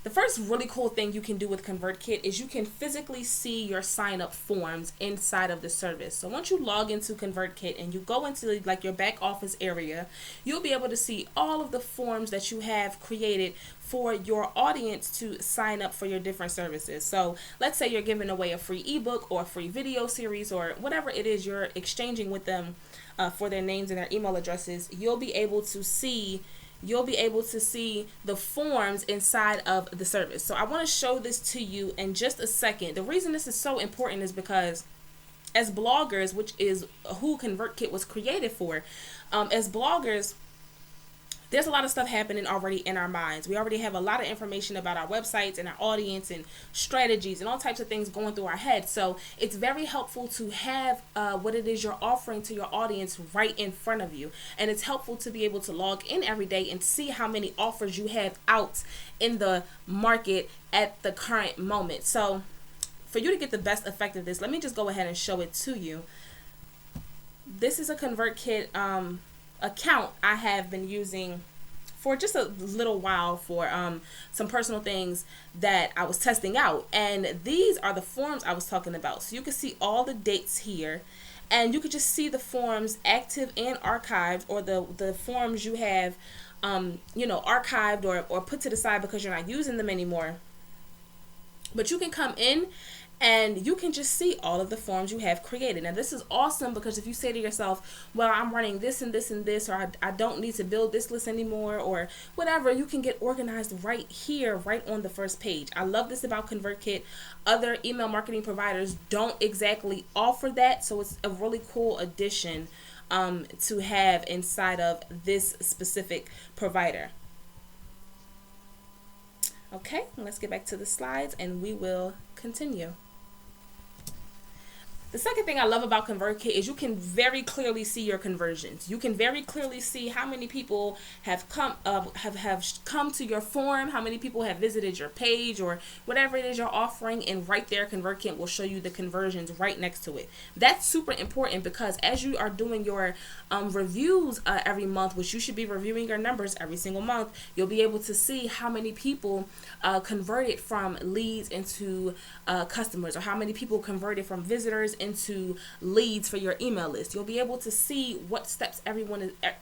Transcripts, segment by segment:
The first really cool thing you can do with Convertkit is you can physically see your sign up forms inside of the service. So once you log into Convertkit and you go into like your back office area, you'll be able to see all of the forms that you have created for your audience to sign up for your different services. So let's say you're giving away a free ebook or a free video series or whatever it is you're exchanging with them for their names and their email addresses. You'll be able to see the forms inside of the service. So I want to show this to you in just a second. The reason this is so important is because as bloggers, which is who Convertkit was created for, as bloggers, there's a lot of stuff happening already in our minds. We already have a lot of information about our websites and our audience and strategies and all types of things going through our head. So it's very helpful to have what it is you're offering to your audience right in front of you. And it's helpful to be able to log in every day and see how many offers you have out in the market at the current moment. So for you to get the best effect of this, let me just go ahead and show it to you. This is a Convertkit account I have been using for just a little while for some personal things that I was testing out, and these are the forms I was talking about. So you can see all the dates here, and you could just see the forms active and archived, or the forms you have archived or put to the side because you're not using them anymore. But you can come in and you can just see all of the forms you have created. Now this is awesome because if you say to yourself, well, I'm running this and this and this, or I don't need to build this list anymore, or whatever, you can get organized right here, right on the first page. I love this about Convertkit. Other email marketing providers don't exactly offer that, so it's a really cool addition to have inside of this specific provider. Okay, let's get back to the slides and we will continue. The second thing I love about Convertkit is you can very clearly see your conversions. You can very clearly see how many people have come to your form, how many people have visited your page, or whatever it is you're offering, and right there Convertkit will show you the conversions right next to it. That's super important because as you are doing your reviews every month, which you should be reviewing your numbers every single month, you'll be able to see how many people converted from leads into customers, or how many people converted from visitors into leads for your email list. You'll be able to see what steps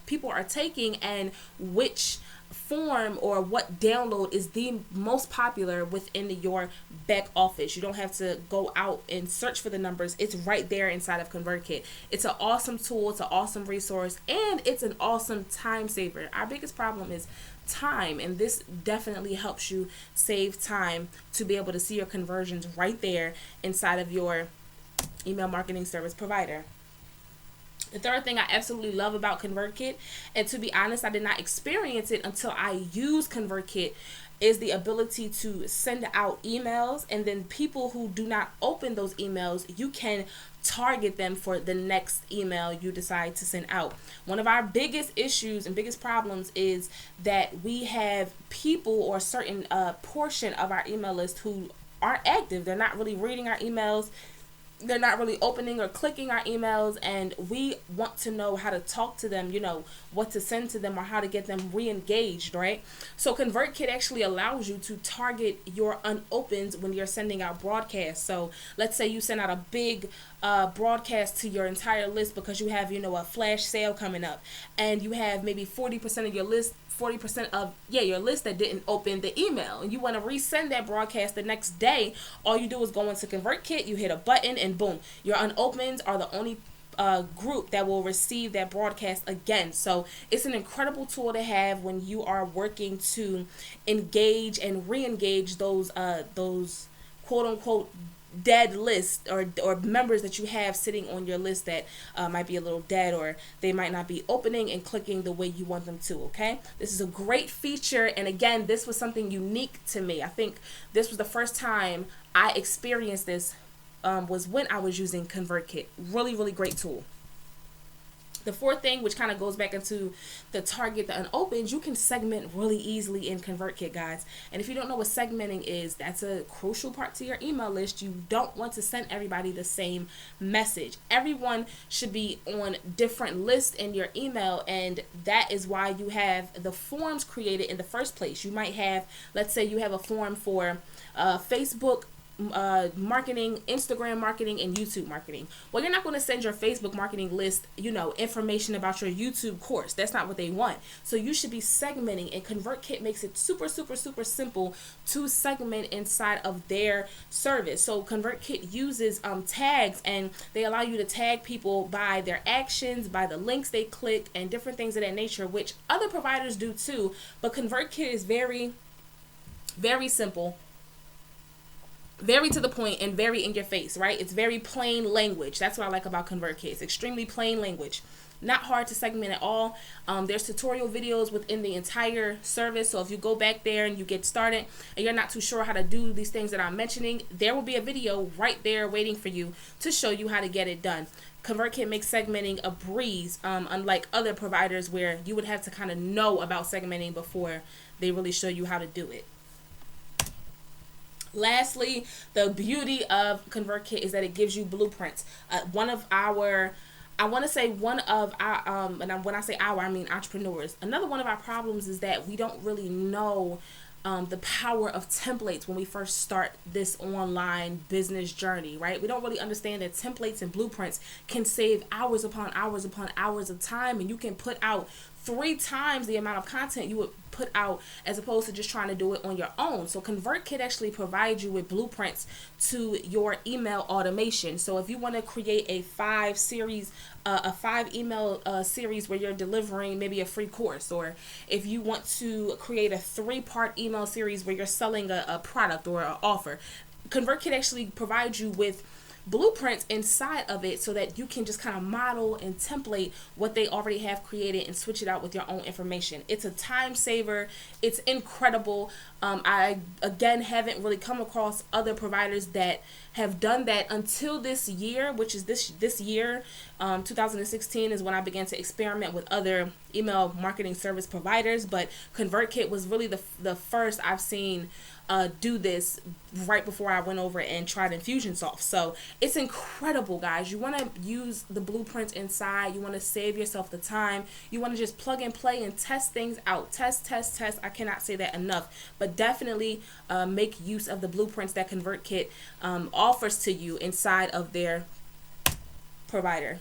people are taking and which form or what download is the most popular within your back office. You don't have to go out and search for the numbers. It's right there inside of Convertkit. It's an awesome tool, it's an awesome resource, and it's an awesome time saver. Our biggest problem is time, and this definitely helps you save time to be able to see your conversions right there inside of your email marketing service provider. The third thing I absolutely love about Convertkit, and to be honest, I did not experience it until I used Convertkit, is the ability to send out emails, and then people who do not open those emails, you can target them for the next email you decide to send out. One of our biggest issues and biggest problems is that we have people or a certain portion of our email list who aren't active. They're not really reading our emails. They're not really opening or clicking our emails, and we want to know how to talk to them, what to send to them or how to get them re-engaged, right? So Convertkit actually allows you to target your unopens when you're sending out broadcasts. So let's say you send out a big broadcast to your entire list because you have, a flash sale coming up, and you have maybe 40% of your list, 40% of your list that didn't open the email, and you want to resend that broadcast the next day. All you do is go into Convertkit, you hit a button, and boom, your unopens are the only group that will receive that broadcast again. So it's an incredible tool to have when you are working to engage and re-engage those quote unquote dead list or members that you have sitting on your list that might be a little dead, or they might not be opening and clicking the way you want them to. Okay, this is a great feature, and again, this was something unique to me. I think this was the first time I experienced this was when I was using Convertkit. Really great tool. The fourth thing, which kind of goes back into the target, the unopens, you can segment really easily in ConvertKit, guys. And if you don't know what segmenting is, that's a crucial part to your email list. You don't want to send everybody the same message. Everyone should be on different lists in your email, and that is why you have the forms created in the first place. You might have, let's say you have a form for Facebook marketing, Instagram marketing, and YouTube marketing. Well, you're not going to send your Facebook marketing list, information about your YouTube course. That's not what they want. So you should be segmenting, and ConvertKit makes it super, super, super simple to segment inside of their service. So ConvertKit uses tags, and they allow you to tag people by their actions, by the links they click, and different things of that nature, which other providers do too. But ConvertKit is very, very simple, very to the point, and very in your face, right? It's very plain language. That's what I like about ConvertKit. It's extremely plain language. Not hard to segment at all. There's tutorial videos within the entire service. So if you go back there and you get started and you're not too sure how to do these things that I'm mentioning, there will be a video right there waiting for you to show you how to get it done. ConvertKit makes segmenting a breeze, unlike other providers where you would have to kind of know about segmenting before they really show you how to do it. Lastly, the beauty of ConvertKit is that it gives you blueprints. One of our, and when I say our, I mean entrepreneurs. Another one of our problems is that we don't really know the power of templates when we first start this online business journey, right? We don't really understand that templates and blueprints can save hours upon hours upon hours of time, and you can put out 3 times the amount of content you would put out as opposed to just trying to do it on your own. So ConvertKit actually provides you with blueprints to your email automation. So if you want to create a 5 email series where you're delivering maybe a free course, or if you want to create a 3-part email series where you're selling a product or an offer, ConvertKit actually provides you with blueprints inside of it so that you can just kind of model and template what they already have created and switch it out with your own information. It's a time saver. It's incredible. I again haven't really come across other providers that have done that until this year, which is this year. 2016 is when I began to experiment with other email marketing service providers, but ConvertKit was really the first I've seen do this right before I went over and tried Infusionsoft. So it's incredible, guys. You want to use the blueprints inside. You want to save yourself the time. You want to just plug and play and test things out. Test. I cannot say that enough. But definitely make use of the blueprints that ConvertKit offers to you inside of their provider,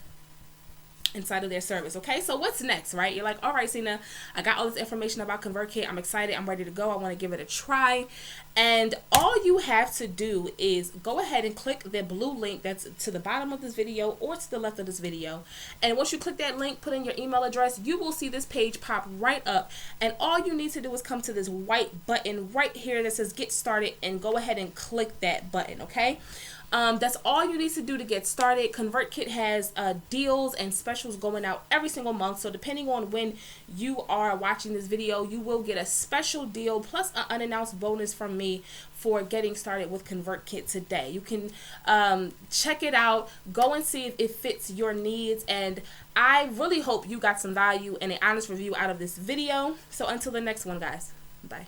inside of their service. Okay, so what's next, right? You're like, all right, Sina, I got all this information about ConvertKit. I'm excited. I'm ready to go. I want to give it a try. And all you have to do is go ahead and click the blue link that's to the bottom of this video or to the left of this video. And once you click that link, put in your email address, you will see this page pop right up. And all you need to do is come to this white button right here that says get started and go ahead and click that button, okay? That's all you need to do to get started. ConvertKit has deals and specials going out every single month. So depending on when you are watching this video, you will get a special deal plus an unannounced bonus from me for getting started with ConvertKit today. You can check it out, go and see if it fits your needs, and I really hope you got some value and an honest review out of this video. So until the next one, guys, bye.